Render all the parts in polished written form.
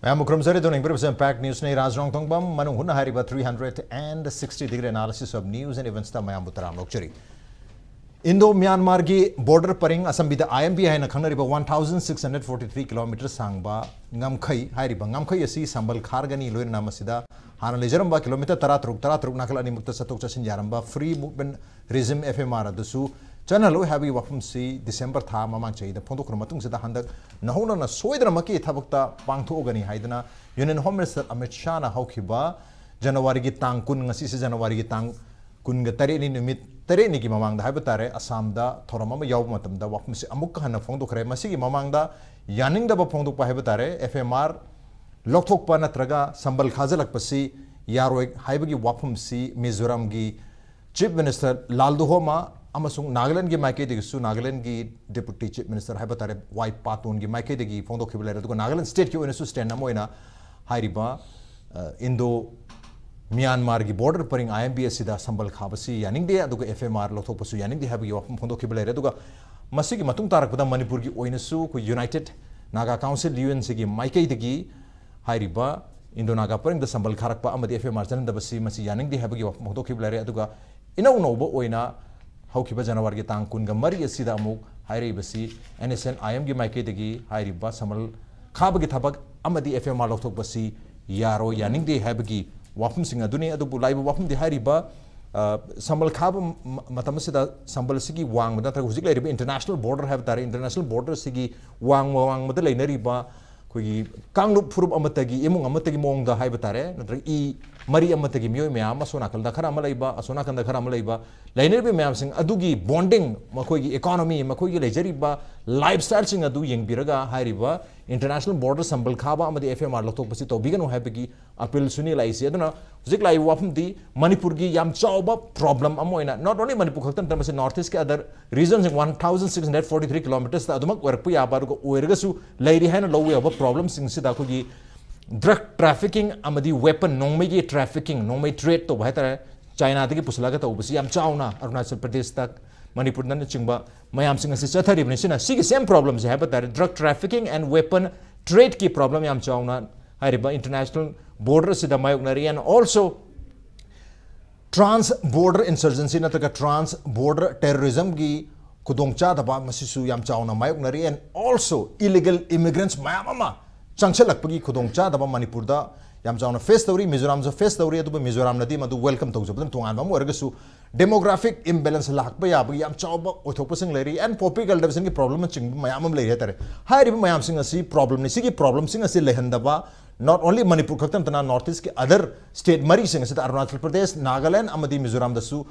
Ma'am Mukramsari doing impact news ne Rajrong Tongbam Manung Hutna Hariba 360-degree analysis of news and events ta Mayam Butaram Lokchari. Indo Myanmar gi border paring asambida IMB haina khangnariba 1643 kilometers sangba ngamkhai hariba ngamkhai asi sambal khargani loina namasida hana lejaramba kilometer 13 nakal ani mukta satok chasin yaramba free movement regime FMR adusu Channel habi wafum si December tha mamang chai da phondok matung sida handak nahona na soidra maki thabakta pangtho gani haidana Union Home Minister Amit Shah na haukiba January gi tang kun ngasi se January gi tang kun ga tare ni numit tare ni gi mamang da haiba tare Assam da thorama ma yaw matam da wafum si amuk hana phondok re masi gi mamang da yaning da ba phondok pa haiba tare FMR lokthok pa natraga sambal khajalak pasi yaroi haiba gi wafum si Mizoram gi Chief Minister Lalduhoma amasung Nagaland gi maike degi su Nagaland gi Deputy Chief Minister haibatare White Patun gi maike degi phongdo khibulare dugo Nagaland state ki onesu stand namoina hairiba Indo Myanmar gi border paring IMBS sida sambal khabasi yaning de adugo FMR lothok pasu yaning de habi phongdo khibulare dugo masigi matung tarakpada Manipur gi onesu ku United Naga Council UN gi maike degi hairiba Indo Naga paring da sambal kharakpa amadi FMR jananda basi masi yaning de habi phongdo khibulare aduga inau nobo oina haukiba January tang kun ga mari asida amuk hairi basi NSN IM gi maike degi hairi ba samal khab gi thabak amadi FMR lokthok basi yaro yaning de habgi wafum singa duni adu bulai wafum de hairi ba samal khab matam sida sambal sigi wang mada ta hujik lai international border have tare international border sigi wang mada lainari ba koi kanglup furup amatagi emung amatagi mong da haiba tare natra I mari amatagi myoy myam asona kal da khara malaiba asona kan da khara malaiba lainer be myam sing adugi bonding makoi gi economy makoi gi lejari ba lifestyle sing adu yeng biraga hairiba international border sambal khaba amadi FMR loktok pasi to bigan haibagi appeal suni laisi aduna hujik lai wafum di Manipur gi yam chauba problem amoina not only Manipur khaktan tamase north east ke other regions 1643 kilometers ta adumak workpu yabar go oirgasu lairi haina lowe aba problem sing sida ko gi drug trafficking amadi weapon nongmei gi trafficking nongmei trade to bhaitare China dagi pusulaga to basi yam chauna Arunachal Pradesh tak Manipur nan chingba mayam sing asi chathari bne sina sig same problems have that drug trafficking and weapon trade ki problem yam chauna hariba international border sida mayoknari and also trans border insurgency nataka trans border terrorism gi kudongcha daba masisu yam chauna mayoknari and also illegal immigrants mayamama changchalakpagi kudongcha daba Manipur da yam chauna face story Mizoram jo face story adu Mizoram nadi madu welcome to jabdan tongan bam wargasu demographic imbalance lakpa ya yam chauba othopasing leri and popular development ki problem ching mayam leri tare hairi mayam sing asi problem ni sigi problem sing asi lehandaba not only Manipur khaktam tana north east ke other state mari sing asi Arunachal Pradesh Nagaland amadi Mizoram dasu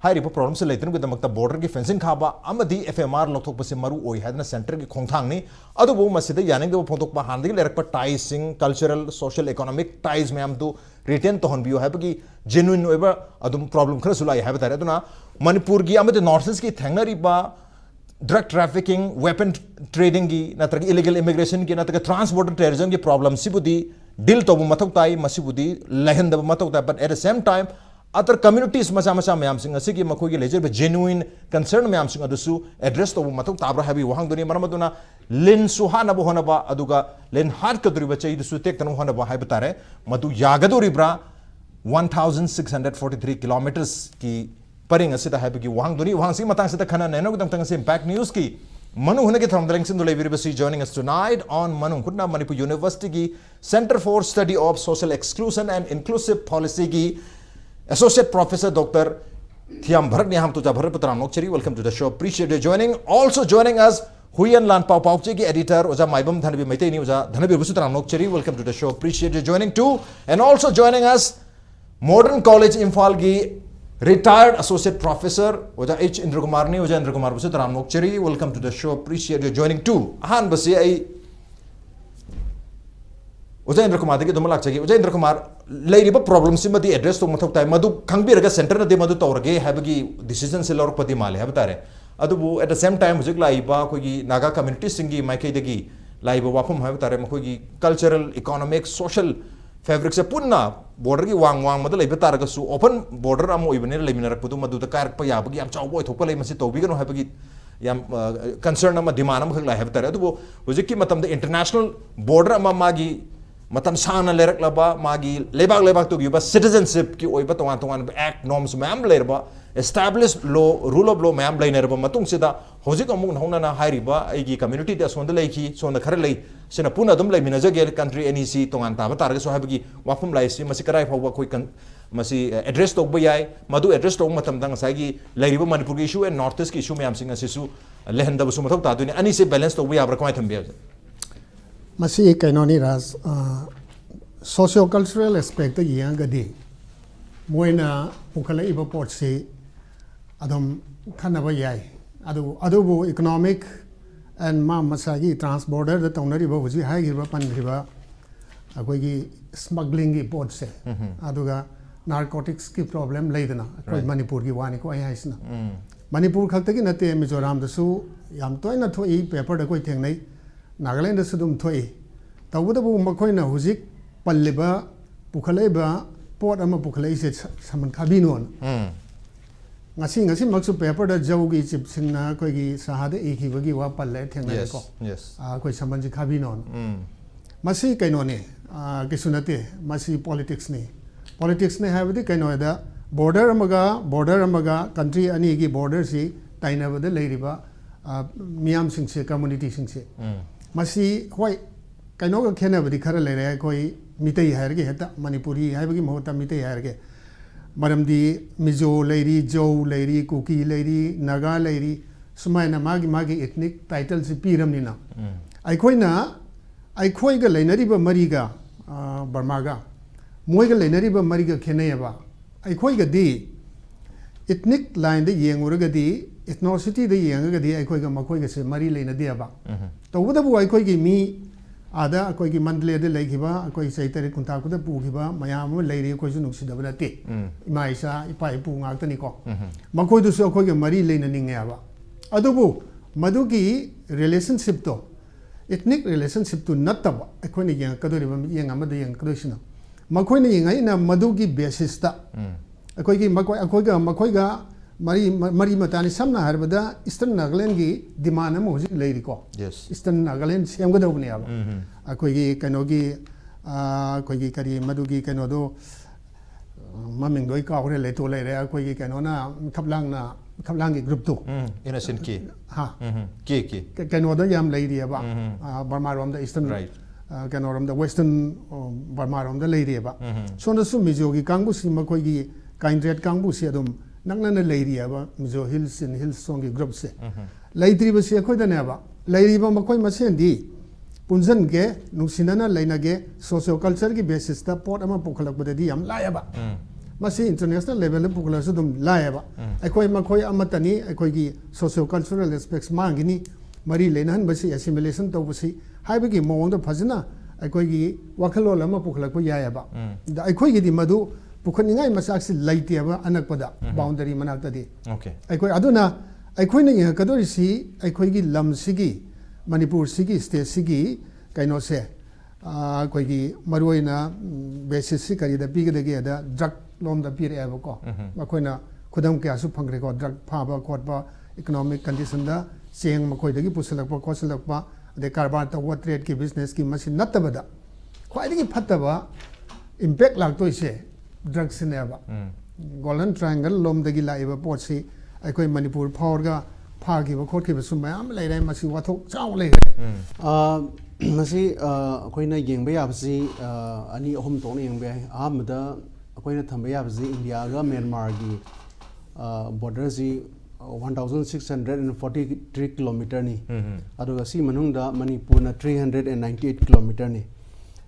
hairi problem se leitun ke damakta border ki fencing khaba amadi FMR lokthok pase maru oi hadna center ki khongthang ni adu bo masida yaning de phontok pa handi lerak pa ties sing cultural social economic ties mayam tu retain to honbiyo habagi genuine oiba adum problem khara sulai habe tare aduna Manipur gi amade north east ki thangnari ba drug trafficking weapon trading gi natragi illegal immigration gi natragi trans border terrorism ki problem sibudi deal to mathok tai masibudi lehendaba mathok tai but at the same time other communities macha mayam sing asigi makoi gi lejer be genuine concern mayam sing adusu address to mathok tabra habi wahang duni maramaduna len suhana bo honaba aduga len hat kaduri chai dusu tek tanu honaba haibtare madu yagadori bra 1643 kilometers ki paring asida habi wahang duni wahang sing matang sita khana neno gudang tang impact news ki Manung Hutna ke from the links in the joining us tonight on Manung Hutna Manipur University ki Center for Study of Social Exclusion and Inclusive Policy ki Associate Professor Dr. Thiam Bharat Niham Tuja Bharat Putram Nokcheri. Welcome to the show. Appreciate you joining. Also joining us Huyan Lan Pau Pau ki editor Oja Maibam Dhanabi Maitei ni Oja Dhanabi Busutram Nokcheri. Welcome to the show. Appreciate you joining too. And also joining us Modern College Imphal ki retired Associate Professor Oja H Indra Kumar ni Oja Indra Kumar Busutram Nokcheri. Welcome to the show. Appreciate you joining too. Han basi ai Oja Indra Kumar degi dumalak chagi Oja Indra Kumar lairiba problem simadi address to mathok tai madu khangbiraga center na de madu tawrage habagi decision se lor pati male habtare adubu at the same time hujik laiba kogi naga community singi maikai degi laiba wafum habtare makogi cultural economic social fabric se punna border gi wang madu laiba taraga su open border amo ibane leiminar pudu madu ta karak pa yabagi am chawbo thokpa lai masi tawbiga no habagi yam concern ama demand am khak lai habtare adubu hujik ki matam de international border ama magi matam sana lerak laba magi lebak tu giba citizenship ki oiba tongan act norms mam lerba established law rule of law mam lainerba matung sida hojik amung hona na hairiba egi community da sonda leiki sonda khare lei sina puna dum lei minajage country NEC tongan ta ba targa so habagi wafum lai si masi karai fawba koi kan masi address tok ba yai madu address tok matam dang sagi leiriba Manipur issue and northeast ki issue myam singa sisu lehenda busu mathok ta duni ani se balance tok ba yabra kamai thambia masi kainoni ras socio cultural aspect yang gadi moina pukala iba port si adom khanaba yai adu bu economic and ma masagi transborder da tonari ba buji hai giba pan giba akoi gi smuggling gi port se aduga narcotics ki problem leidana akoi Manipur gi wani ko ai haisna Manipur khakta gi nate Mizoram da su yam toina thoi paper da koi thengnai Nagaland da su dum thoi tawda bu makoi na hujik palliba pukhalai ba port ama pukhalai se saman khabi non ngasi maksu paper da jawgi chip singna koi gi sahada ekhi bagi wa palle thengnai ko yes koi saman ji khabi non masi kaino ne kisunate masi politics ne habdi kaino da border amaga country ani gi border si taina bada leiriba miyam singse community singse masi hoi kaino ga khena badi khara leire koi mitai hairge heta Manipuri haibagi mohota mitai hairge maramdi mizo leiri jo leiri kuki leiri naga leiri sumaina magi ethnic title si piramni na aikoi ga leinariba mariga Burma moi ga leinariba mariga khenayaba aikoi ga di ethnic line de yenguraga di ethnicity de yengaga di aikoi ga makoi ga se mari leina diaba tawda bu aikoi gi mi ada akoi gi mandle de leigiba akoi saitari kunta ku da pugiba mayam leiri akoi su nuksi dabla te imaisa ipai pu ngak tani ko makoi du su akoi ga mari leina ningeba adubu madugi relationship to ethnic relationship to nataba akoi ni yang kadori ba yang amada yang kadosina makoi ni yang ina madugi basis ta akoi gi makoi ga mari matani samna harbada Eastern Nagaland gi demand am hojik leiri ko Eastern Nagaland sem ga dawni aba akoi gi kano gi akoi gi kari madugi kano do maming doi ka hore le to leire akoi gi kano na khaplang gi group to innocent ki ha ki kano do yam leiri aba Burma rom da Eastern kano rom da Western Burma rom da leiri aba so na su mizo gi kangbu si makoi gi kaindret kangbu si adum nangna leiri aba mizo hills in hills song gi group se leitri ba se khoi da ne aba leiri ba makoi masen di punjan ge nungsinana leina ge socio culture gi basis ta port ama pokhalak ba di yam la aba masi international level pokhala su dum la aba akoi makoi amatani akoi gi socio cultural aspects mangini mari lenan ba si assimilation to ba si haiba gi mong da phajna akoi gi wakhalo lama pokhalak ba ya aba da akoi gi di madu pukhaningai masak si laite aba anakpada boundary manakta di akoi aduna aikoi na yang kadori si aikoi gi lam sigi Manipur sigi state sigi kaino se akoi gi maruina basis si kari da piga de da drug lom da pire aba ko makoi na khudam kya su phangre ko drug phaba khotba economic condition da cheng makoi da gi pusalakpa khosalakpa de karbar ta what trade ki business ki machine natabada khwai gi phattaba impact laktoi se drugs in aba golden triangle lom da gi laiba pot si aikoi Manipur phorga phagi ba khotki ba sum mayam leirai masi wathok chaw leirai masi akoina yengba yabsi ani ahum tong yengba amada akoina thamba yabsi India ga Myanmar gi border si 1643 kilometer ni aduga si manungda Manipur na 398 kilometer ni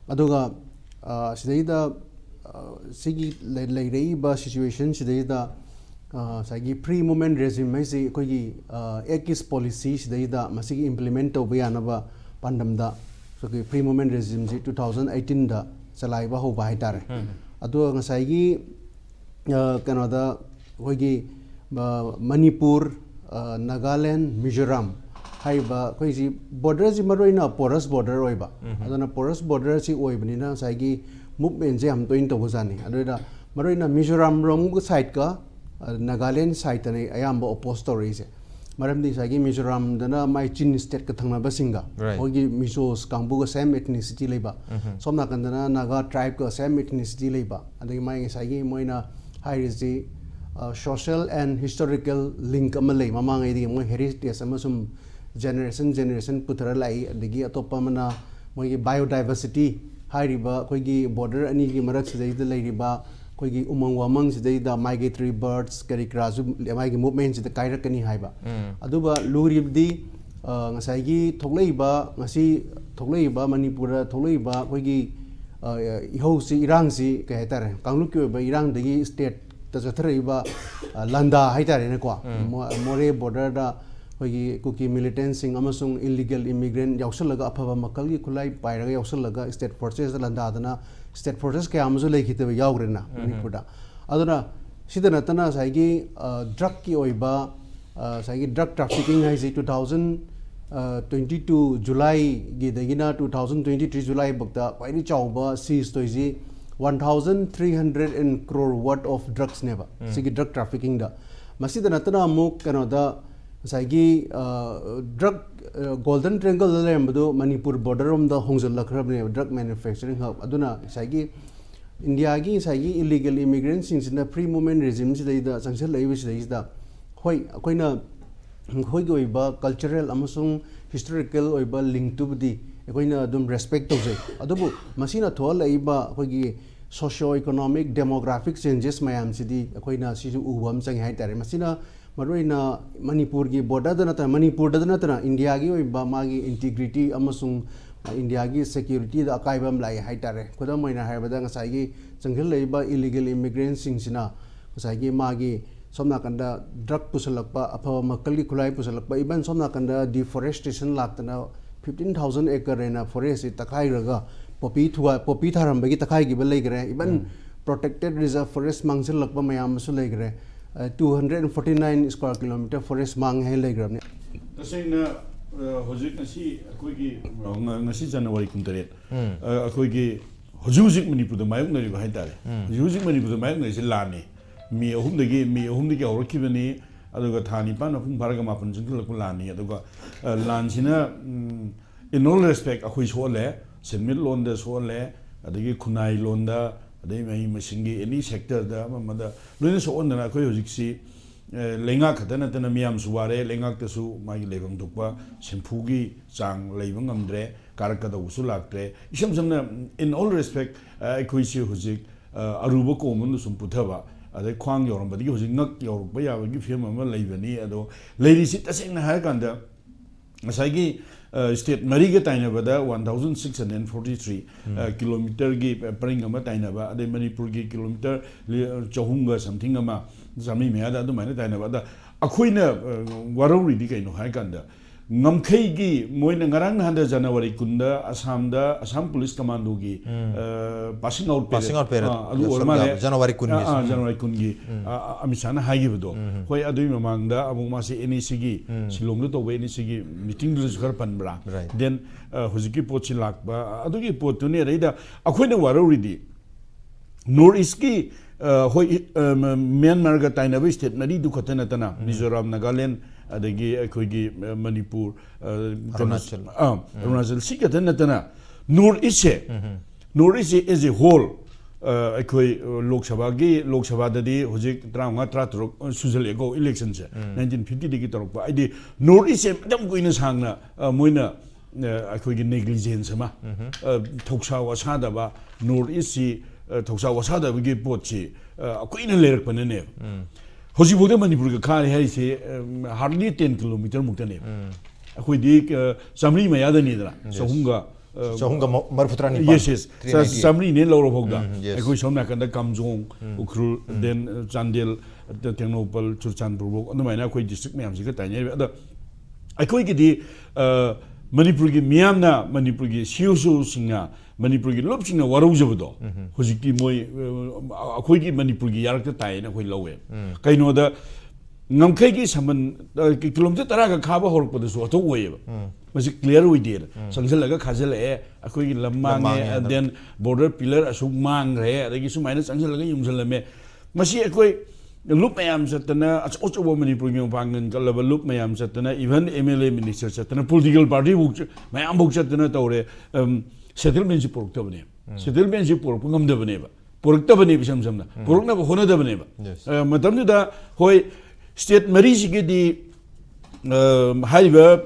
aduga sidaida sigi leirei ba situation sidaida sagi pre-movement regime mai si koi ekis policy sidaida masigi implement to bayana ba pandamda so ki pre-movement regime ji 2018 da chalai ba ho ba haitare adu ngasai gi kanada koi gi Manipur Nagaland Mizoram haiba koi si border ji maroina porous border oiba adana porous border si oibani na sai gi movement je am toin to gozani adoida maroina Mizoram rom side ka Nagaland side ne ayamba oppose to rise ꯃꯔꯝꯗꯤ ꯉꯁꯥꯏꯒꯤ ꯃꯤꯖꯣꯔꯥꯝꯗꯅ ꯃꯥꯏ ꯆꯤꯟ ꯁ꯭ꯇꯦꯠꯀ ꯊꯪꯅꯕꯁꯤꯡꯒ ꯃꯣꯏꯒꯤ ꯃꯤꯖꯣꯁ ꯀꯥꯡꯕꯨꯒ ꯁꯦꯝ ꯑꯦꯊꯅꯤꯁꯤꯇꯤ ꯂꯩꯕ ꯁꯣꯝ ꯅꯥꯀꯟꯗꯅ ꯅꯥꯒꯥ ꯇ꯭ꯔꯥꯏꯕꯀ ꯁꯦꯝ ꯑꯦꯊꯅꯤꯁꯤꯇꯤ ꯂꯩꯕ ꯑꯗꯒꯤ ꯃꯥꯏ ꯉꯁꯥꯏꯒꯤ ꯃꯣꯏꯅ ꯍꯥꯏꯔꯤꯁꯤ ꯁꯣꯁꯤꯌꯦꯜ ꯑꯦꯟ ꯍꯤꯁꯇꯣꯔꯤꯀꯦꯜ ꯂꯤꯡꯛ ꯑꯃ ꯂꯩ ꯃꯃꯥꯡꯉꯩꯗꯒꯤ ꯃꯣꯏ ꯍꯦꯔꯤꯇꯦꯖ ꯑꯃ ꯁꯨꯝ ꯖꯦꯅꯦꯔꯦꯁꯟ ꯄꯨꯊꯔ ꯂꯥꯛꯏ ꯑꯗꯒꯤ ꯑꯇꯣꯞꯄ ꯑꯃꯅ ꯃꯣꯏꯒꯤ ꯕꯥꯏꯑꯣꯗꯥꯏꯕꯔꯁꯤꯇꯤ ꯍꯥꯏꯔꯤꯕ ꯑꯩꯈꯣꯏꯒꯤ ꯕꯣꯔꯗꯔ ꯑꯅꯤꯒꯤ ꯃꯔꯛꯁꯤꯗꯩꯗ ꯂꯩꯔꯤꯕ ꯑꯩꯈꯣꯏꯒꯤ ꯎꯃꯪ ꯋꯥꯃꯪꯁꯤꯗꯩꯗ ꯃꯥꯏꯒ꯭ꯔꯦꯇꯔꯤ ꯕꯔꯗꯁ ꯀꯔꯤ ꯀꯔꯥꯁꯨ ꯃꯥꯒꯤ ꯃꯨꯚꯃꯦꯟꯁꯤꯗ ꯀꯥꯏꯔꯛꯀꯅꯤ ꯍꯥꯏꯕ ꯑꯗꯨꯒ ꯂꯨꯔꯤꯕꯗꯤ ꯉꯁꯥꯏꯒꯤ ꯉꯁꯤ ꯊꯣꯛꯂꯛꯏꯕ ꯃꯅꯤꯄꯨꯔꯗ ꯊꯣꯛꯂꯛꯏꯕ ꯑꯩꯈꯣꯏꯒꯤ ꯏꯍꯧꯁꯤ ꯏꯔꯥꯡꯁꯤ ꯀꯩ ꯍꯥꯏꯇꯥꯔꯦ ꯀꯥꯡꯂꯨꯞꯀꯤ ꯑꯣꯏꯕ ꯏꯔꯥꯡꯗꯒꯤ ꯁ꯭ꯇꯦꯠꯇ ꯆꯠꯊꯔꯛꯏꯕ ꯂꯥꯟꯗꯥ ꯍꯥꯏꯇꯥꯔꯦꯅꯦꯀꯣ ꯃꯣꯔꯦ ꯕꯣꯔꯗꯔꯗ ꯑꯩꯈꯣꯏꯒꯤ ꯀꯨꯀꯤ ꯃꯤꯂꯤꯇꯦꯟꯁꯤꯡ ꯑꯃꯁꯨꯡ ꯏꯜꯂꯤꯒꯦꯜ ꯏꯃꯤꯒ꯭ꯔꯦꯟ ꯌꯥꯎꯁꯜꯂꯒ ꯑꯐꯕ ꯃꯈꯜꯒꯤ ꯈꯨꯠꯂꯥꯏ ꯄꯥꯏꯔꯒ ꯌꯥꯎꯁꯜꯂꯒ ꯁ꯭ꯇꯦꯠ ꯐꯣꯔꯁꯦꯁꯇ ꯂꯥꯟꯗꯥꯗꯅ ꯁ꯭ꯇꯦꯠ ꯐꯣꯔꯁꯦꯁ ꯀꯌꯥ ꯑꯃꯁꯨ ꯂꯩꯈꯤꯗꯕ ꯌꯥꯎꯈ꯭ꯔꯦꯅ ꯃꯅꯤꯄꯨꯔꯗ ꯑꯗꯨꯅ ꯁꯤꯗ ꯅꯠꯇꯅ ꯉꯁꯥꯏꯒꯤ ꯗ꯭ꯔꯛꯀꯤ ꯑꯣꯏꯕ ꯉꯁꯥꯏꯒꯤ ꯗ꯭ꯔꯛ ꯇ꯭ꯔꯥꯐꯤꯀꯤꯡ ꯍꯥꯏꯁꯤ 2022 ꯖꯨꯂꯥꯏꯒꯤꯗꯒꯤꯅ 2023 ꯖꯨꯂꯥꯏꯐꯥꯎꯗ ꯈ꯭ꯋꯥꯏꯗꯒꯤ ꯆꯥꯎꯕ ꯁꯤꯖ ꯇꯧꯔꯤꯁꯤ 1,300 crore worth of drugsꯅꯦꯕ ꯁꯤꯒꯤ ꯗ꯭ꯔꯛ ꯇ꯭ꯔꯥꯐꯤꯀꯤꯡꯗ ꯃꯁꯤꯗ ꯅꯠꯇꯅ ꯑꯃꯨꯛ ꯀꯩꯅꯣꯗ ꯉꯁꯥꯏꯒꯤ ꯗ꯭ꯔꯛ ꯒꯣꯜꯗꯟ ꯇ꯭ꯔꯦꯡꯒꯜꯗ ꯂꯩꯔꯝꯕꯗꯨ ꯃꯅꯤꯄꯨꯔ ꯕꯣꯔꯗꯔꯔꯣꯝꯗ ꯍꯣꯡꯖꯤꯜꯂꯛꯈ꯭ꯔꯕꯅꯦꯕ ꯗ꯭ꯔꯛ ꯃꯦꯅꯨꯐꯦꯛꯆꯔꯤꯡ ꯍꯕ ꯑꯗꯨꯅ ꯉꯁꯥꯏꯒꯤ ꯏꯟꯗꯤꯌꯥꯒꯤ ꯉꯁꯥꯏꯒꯤ ꯏꯜꯂꯤꯒꯦꯜ ꯏꯃꯤꯒ꯭ꯔꯦꯟꯁꯤꯡꯁꯤꯅ ꯐ꯭ꯔꯤ ꯃꯨꯚꯃꯦꯟ ꯔꯦꯖꯤꯝꯁꯤꯗꯩꯗ ꯆꯪꯁꯤꯜꯂꯛꯏꯕꯁꯤꯗꯩꯁꯤꯗ ꯍꯣꯏ ꯑꯩꯈꯣꯏꯅ ꯑꯩꯈꯣꯏꯒꯤ ꯑꯣꯏꯕ ꯀꯜꯆꯔꯦꯜ ꯑꯃꯁꯨꯡ ꯍꯤꯁꯇꯣꯔꯤꯀꯦꯜ ꯑꯣꯏꯕ ꯂꯤꯡꯛꯇꯨꯕꯨꯗꯤ ꯑꯩꯈꯣꯏꯅ ꯑꯗꯨꯝ ꯔꯦꯁꯄꯦꯛ ꯇꯧꯖꯩ ꯑꯗꯨꯕꯨ ꯃꯁꯤꯅ ꯊꯣꯛꯍꯜꯂꯛꯏꯕ ꯑꯩꯈꯣꯏꯒꯤ ꯁꯣꯁꯤꯌꯣ ꯏꯀꯣꯅꯣꯃꯤꯛ ꯗꯦꯃꯣꯒ꯭ꯔꯥꯐꯤꯛ ꯆꯦꯟꯖꯦꯁ ꯃꯌꯥꯝꯁꯤꯗꯤ ꯑꯩꯈꯣꯏꯅ ꯁꯤꯁꯨ ꯎꯕ ꯑꯃ ꯆꯪꯉꯦ ꯍꯥꯏꯇꯥꯔꯦ ꯃꯁꯤꯅ ꯃꯔꯨꯑꯣꯏꯅ ꯃꯅꯤꯄꯨꯔꯒꯤ ꯕꯣꯔꯗꯔꯗ ꯅꯠꯇꯅ ꯃꯅꯤꯄꯨꯔꯗ ꯅꯠꯇꯅ ꯏꯟꯗꯤꯌꯥꯒꯤ ꯑꯣꯏꯕ ꯃꯥꯒꯤ ꯏꯟꯇꯤꯒ꯭ꯔꯤꯇꯤ ꯑꯃꯁꯨꯡ ꯏꯟꯗꯤꯌꯥꯒꯤ ꯁꯦꯀ꯭ꯌꯨꯔꯤꯇꯤꯗ ꯑꯀꯥꯏꯕ ꯑꯃ ꯂꯥꯛꯑꯦ ꯍꯥꯏꯇꯥꯔꯦ ꯈꯨꯗꯝ ꯑꯣꯏꯅ ꯍꯥꯏꯔꯕꯗ ꯉꯁꯥꯏꯒꯤ ꯆꯪꯁꯤꯜꯂꯛꯏꯕ ꯏꯜꯂꯤꯒꯦꯜ ꯏꯃꯤꯒ꯭ꯔꯦꯟꯁꯤꯡꯁꯤꯅ ꯉꯁꯥꯏꯒꯤ ꯃꯥꯒꯤ ꯁꯣꯝ ꯅꯥꯀꯟꯗ ꯗ꯭ꯔꯛ ꯄꯨꯁꯜꯂꯛꯄ ꯑꯐꯕ ꯃꯈꯜꯒꯤ ꯈꯨꯠꯂꯥꯏ ꯄꯨꯁꯜꯂꯛꯄ ꯏꯚꯟ ꯁꯣꯝ ꯅꯥꯀꯟꯗ ꯗꯤꯐꯣꯔꯦꯁꯇꯦꯁꯟ ꯂꯥꯛꯇꯅ 15,000 acre ꯍꯥꯏꯅ ꯐꯣꯔꯦꯁꯁꯤ ꯇꯛꯈꯥꯏꯔꯒ ꯄꯣꯄꯤ ꯊꯥꯔꯝꯕꯒꯤ ꯇꯛꯈꯥꯏꯈꯤꯕ ꯂꯩꯈ꯭ꯔꯦ ꯏꯚꯟ ꯄ꯭ꯔꯣꯇꯦꯛꯇꯦꯠ ꯔꯤꯖर्व ꯐꯣꯔꯦꯁ ꯃꯥꯡꯁꯤꯜꯂꯛꯄ ꯃꯌꯥꯝ ꯑꯃꯁꯨ ꯂꯩꯈ꯭ꯔꯦ 249 ꯁ꯭ꯀ꯭ꯋꯥꯔ ꯀꯤꯂꯣꯃꯤꯇꯔ ꯐꯣꯔꯦꯁ ꯃꯥꯡꯉꯦ ꯍꯥꯏꯅ ꯂꯩꯈ꯭ꯔꯕꯅꯤ ꯇꯁꯦꯡꯅ ꯍꯧꯖꯤꯛ ꯉꯁꯤ ꯑꯩꯈꯣꯏꯒꯤ ꯉꯁꯤ ꯖꯅꯋꯥꯔꯤ 18 ꯑꯩꯈꯣꯏꯒꯤ ꯍꯧꯖꯤꯛ ꯃꯅꯤꯄꯨꯔꯗ ꯃꯥꯌꯣꯛꯅꯔꯤꯕ ꯍꯥꯏꯇꯥꯔꯦ ꯍꯧꯖꯤꯛ ꯃꯅꯤꯄꯨꯔꯗ ꯃꯥꯌꯣꯛꯅꯔꯤꯁꯤ ꯂꯥꯟꯅꯤ ꯃꯤ ꯑꯍꯨꯝꯗꯒꯤ ꯍꯧꯔꯛꯈꯤꯕꯅꯤ ꯑꯗꯨꯒ ꯊꯥ 9 ꯃꯄꯨꯡ ꯐꯥꯔꯒ 9 ꯆꯪꯁꯤꯜꯂꯛꯄ ꯂꯥꯟꯅꯤ ꯑꯗꯨꯒ ꯂꯥꯟꯁꯤꯅ ꯏꯟ ꯑꯣꯜ ꯔꯦꯁꯄꯦꯛ ꯑꯩꯈꯣꯏ ꯁꯣꯛꯍꯜꯂꯦ ꯁꯦꯟꯃꯤꯠꯂꯣꯟꯗ ꯁꯣꯛꯍꯜꯂꯦ ꯑꯗꯒꯤ ꯈꯨꯟꯅꯥꯏ ꯂꯣꯟꯗ ꯑꯗꯩ ꯃꯍꯩ ꯃꯁꯤꯡꯒꯤ ꯑꯦꯅꯤ ꯁꯦꯛꯇꯔꯗ ꯑꯃꯗ ꯂꯣꯏꯅ ꯁꯣꯛꯍꯟꯗꯅ ꯑꯩꯈꯣꯏ ꯍꯧꯖꯤꯛꯁꯤ ꯂꯩꯉꯥꯛ ꯈꯛꯇ ꯅꯠꯇꯅ ꯃꯤꯌꯥꯝꯁꯨ ꯋꯥꯔꯦ ꯂꯩꯉꯥꯛꯇꯁꯨ ꯃꯥꯒꯤ ꯂꯩꯐꯝ ꯊꯣꯛꯄ ꯁꯦꯟꯐꯨꯒꯤ ꯆꯥꯡ ꯂꯩꯕ ꯉꯝꯗ꯭ꯔꯦ ꯀꯥꯔꯛꯀꯗꯧꯕꯁꯨ ꯂꯥꯛꯇ꯭ꯔꯦ ꯏꯁꯝ ꯁꯝꯅ ꯏꯟ ꯑꯣꯜ ꯔꯦꯁꯄꯦꯛ ꯑꯩꯈꯣꯏꯁꯤ ꯍꯧꯖꯤꯛ ꯑꯔꯨꯕ ꯀꯣꯝ ꯑꯃꯗ ꯁꯨꯝ ꯄꯨꯊꯕ ꯑꯗꯩ ꯈ꯭ꯋꯥꯡ ꯌꯧꯔꯝꯕꯗꯒꯤ ꯍꯧꯖꯤꯛ ꯉꯛ ꯌꯧꯔꯛꯄ ꯌꯥꯕꯒꯤ ꯐꯤꯕꯝ ꯑꯃ ꯂꯩꯕꯅꯤ ꯑꯗꯣ ꯂꯩꯔꯤꯁꯤ ꯇꯁꯦꯡꯅ ꯍꯥꯏꯔꯀꯥꯟꯗ ꯉꯁꯥꯏꯒꯤ ꯁ꯭ꯇꯦꯠ ꯃꯔꯤꯒ ꯇꯥꯏꯅꯕꯗ 1,643 ꯀꯤꯂꯣꯃꯤꯇꯔꯒꯤ ꯄꯔꯤꯡ ꯑꯃ ꯇꯥꯏꯅꯕ ꯑꯗꯩ ꯃꯅꯤꯄꯨꯔꯒꯤ ꯀꯤꯂꯣꯃꯤꯇꯔ 200 ꯁꯝꯊꯤꯡ ꯑꯃ ꯆꯥꯝꯃꯔꯤ ꯃꯌꯥꯗ ꯑꯗꯨꯃꯥꯏꯅ ꯇꯥꯏꯅꯕ ꯑꯗ ꯑꯩꯈꯣꯏꯅ ꯋꯥꯔꯧꯔꯤꯗꯤ ꯀꯩꯅꯣ ꯍꯥꯏꯔꯀꯥꯟꯗ ꯉꯝꯈꯩꯒꯤ ꯃꯣꯏꯅ ꯉꯔꯥꯡ ꯅꯍꯥꯟꯗ ꯖꯅꯋꯥꯔꯤ 10ꯗ ꯑꯁꯥꯝ ꯄꯨꯂꯤꯁ ꯀꯃꯥꯟꯗꯣꯒꯤ ꯄꯥꯁꯤꯡ ꯑꯥꯎꯠ ꯄꯦꯔꯦꯗ ꯑꯗꯨ ꯑꯣꯏꯔ ꯃꯥꯜꯂꯦ ꯖꯅꯋꯥꯔꯤ 10ꯒꯤ ꯑꯃꯤꯠ ꯁꯥꯍꯅ ꯍꯥꯏꯈꯤꯕꯗꯣ ꯍꯣꯏ ꯑꯗꯨꯒꯤ ꯃꯃꯥꯡꯗ ꯑꯃꯨꯛ ꯃꯥꯁꯤ NECꯒꯤ ꯁꯤꯂꯣꯡꯗ ꯇꯧꯕ NECꯒꯤ ꯃꯤꯇꯤꯡꯗꯨꯗꯁꯨ ꯈꯔ ꯄꯟꯕ꯭ꯔꯥ ꯗꯦꯟ ꯍꯧꯖꯤꯛꯀꯤ ꯄꯣꯠꯁꯤ ꯂꯥꯛꯄ ꯑꯗꯨꯒꯤ ꯄꯣꯠꯇꯨꯅꯤ ꯑꯗꯩꯗ ꯑꯩꯈꯣꯏꯅ ꯋꯥꯔꯧꯔꯤꯗꯤ ꯅꯣꯔꯠ ꯏꯁꯀꯤ ꯍꯣꯏ ꯃ꯭ꯌꯥꯟꯃꯥꯔꯒ ꯇꯥꯏꯅꯕ ꯁ꯭ꯇꯦꯠ ꯃꯔꯤꯗꯨ ꯈꯛꯇ ꯅꯠꯇꯅ ꯃꯤꯖꯣꯔꯥꯝ ꯅꯥꯒꯥꯂꯦꯟ ꯑꯗꯒꯤ ꯑꯩꯈꯣꯏꯒꯤ ꯃꯅꯤꯄꯨꯔ ꯑꯔꯨꯅꯥꯆꯜ ꯁꯤ ꯈꯛꯇ ꯅꯠꯇꯅ ꯅꯣꯔꯠ ꯏꯁꯁꯦ ꯑꯦꯖ ꯑꯦ ꯍꯣꯜ ꯑꯩꯈꯣꯏ ꯂꯣꯛ ꯁꯚꯥꯗꯗꯤ ꯍꯧꯖꯤꯛ 35-36 ꯁꯨꯖꯜꯂꯛꯑꯦꯀꯣ ꯏꯂꯦꯛꯁꯟꯁꯦ 1950ꯗꯒꯤ ꯇꯧꯔꯛꯄ ꯍꯥꯏꯗꯤ ꯅꯣꯔꯠ ꯏꯁꯁꯦ ꯌꯥꯝ ꯀꯨꯏꯅ ꯁꯥꯡꯅ ꯃꯣꯏꯅ ꯑꯩꯈꯣꯏꯒꯤ ꯅꯦꯒ꯭ꯂꯤꯖꯦꯟꯁ ꯑꯃ ꯊꯧꯁꯥ ꯋꯥꯁꯥꯗꯕ ꯅꯣꯔꯠ ꯏꯁꯁꯤ ꯊꯧꯁꯥ ꯋꯥꯁꯥꯗꯕꯒꯤ ꯄꯣꯠꯁꯤ ꯀꯨꯏꯅ ꯂꯩꯔꯛꯄꯅꯅꯦꯕ ꯍꯧꯖꯤꯛꯐꯥꯎꯗ ꯃꯅꯤꯄꯨꯔꯒ ꯈꯥꯔꯦ ꯍꯥꯏꯔꯤꯁꯦ ꯍꯥꯔꯗꯂꯤ 10 ꯀꯤꯂꯣꯃꯤꯇꯔ ꯃꯨꯛꯇꯅꯦꯕ ꯑꯩꯈꯣꯏꯗꯤ 100 ꯃꯌꯥꯗꯅꯤꯗꯅ 334 ꯌꯦꯁ ꯆꯥꯝꯃꯔꯤꯅꯦ ꯂꯧꯔꯐꯥꯎꯗ ꯑꯩꯈꯣꯏ ꯁꯣꯝ ꯅꯥꯀꯟꯗ ꯀꯥꯝꯖꯣꯡ ꯎꯈ꯭ꯔꯨꯜ ꯗꯦꯟ ꯆꯥꯟꯗꯦꯜ ꯇꯦꯡꯅꯧꯄꯜ ꯆꯨꯔꯆꯥꯟꯄꯨꯔꯐꯥꯎ ꯑꯗꯨꯃꯥꯏꯅ ꯑꯩꯈꯣꯏ ꯗꯤꯁꯇ꯭ꯔꯤꯛ ꯃꯌꯥꯝꯁꯤꯒ ꯇꯥꯏꯅꯔꯤꯕ ꯑꯗ ꯑꯩꯈꯣꯏꯒꯤꯗꯤ ꯃꯅꯤꯄꯨꯔꯒꯤ ꯃꯤꯌꯥꯝꯅ ꯃꯅꯤꯄꯨꯔꯒꯤ CEOꯁꯤꯡꯅ ꯃꯅꯤꯄꯨꯔꯒꯤ ꯂꯨꯞꯁꯤꯡꯅ ꯋꯥꯔꯧꯖꯕꯗꯣ ꯍꯧꯖꯤꯛꯇꯤ ꯃꯣꯏ ꯑꯩꯈꯣꯏꯒꯤ ꯃꯅꯤꯄꯨꯔꯒꯤ ꯌꯥꯔꯛꯇ ꯇꯥꯏꯌꯦꯅ ꯑꯩꯈꯣꯏ ꯂꯧꯋꯦ ꯀꯩꯅꯣꯗ ꯉꯝꯈꯩꯒꯤ ꯁꯃꯟ ꯀꯤꯂꯣꯃꯤꯇꯔ 10ꯒ ꯈꯥꯕ ꯍꯧꯔꯛꯄꯗꯁꯨ ꯑꯊꯧ ꯑꯣꯏꯌꯦꯕ ꯃꯁꯤ ꯀ꯭ꯂꯤꯌꯥꯔ ꯑꯣꯏꯗꯦꯅ ꯆꯪꯁꯤꯜꯂꯒ ꯈꯥꯖꯤꯜꯂꯛꯑꯦ ꯑꯩꯈꯣꯏꯒꯤ ꯂꯝ ꯃꯥꯡꯉꯦ ꯗꯦꯟ ꯕꯣꯔꯗꯔ ꯄꯤꯂꯔ ꯑꯁꯨꯛ ꯃꯥꯡꯈ꯭ꯔꯦ ꯑꯗꯒꯤ ꯁꯨꯃꯥꯏꯅ ꯆꯪꯁꯤꯜꯂꯒ ꯌꯨꯡꯁꯤꯜꯂꯝꯃꯦ ꯃꯁꯤ ꯑꯩꯈꯣꯏ loop mayam satana acho Manipur yung pangan kalaba loop mayam satana even MLA minister satana political party buk mayam buk satana tawre settlement si pork tabane settlement si pork pungam dabane ba pork tabane bisam samna pork na hona dabane ba matam da hoy state mari si ke di haiba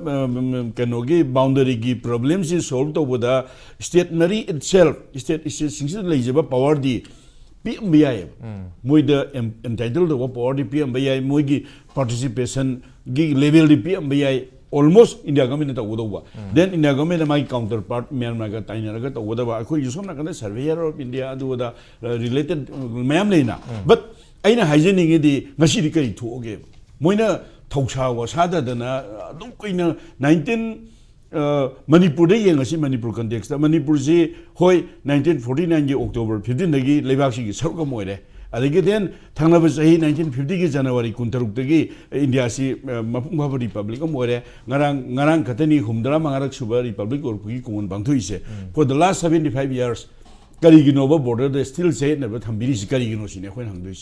kanogi boundary gi problems is solved to boda state mari itself state is singsi lejaba power di PMBI moi the entitled to power di PMBI moi gi participation gi level di PMBI almost India government ta udawa then India government my counterpart Myanmar ga taina ga ta udawa ko yusum na kana surveyor of India adu da related mayam leina but aina hygienic di ngasi di kai thoge moina thausa wa sada dana dum koina 19 Manipur de yang asi Manipur context Manipur ji hoi 1949 gi October 15 gi lebak si gi sarka moire adege den thangna ba sahi 1950 gi January 16 gi India si mapungwa republic moire ngarang katani humdra mangarak suba republic or gi kon bangthu ise for the last 75 years kari gi nova border they still say never thambiri si kari gi no sine khoi hangdoi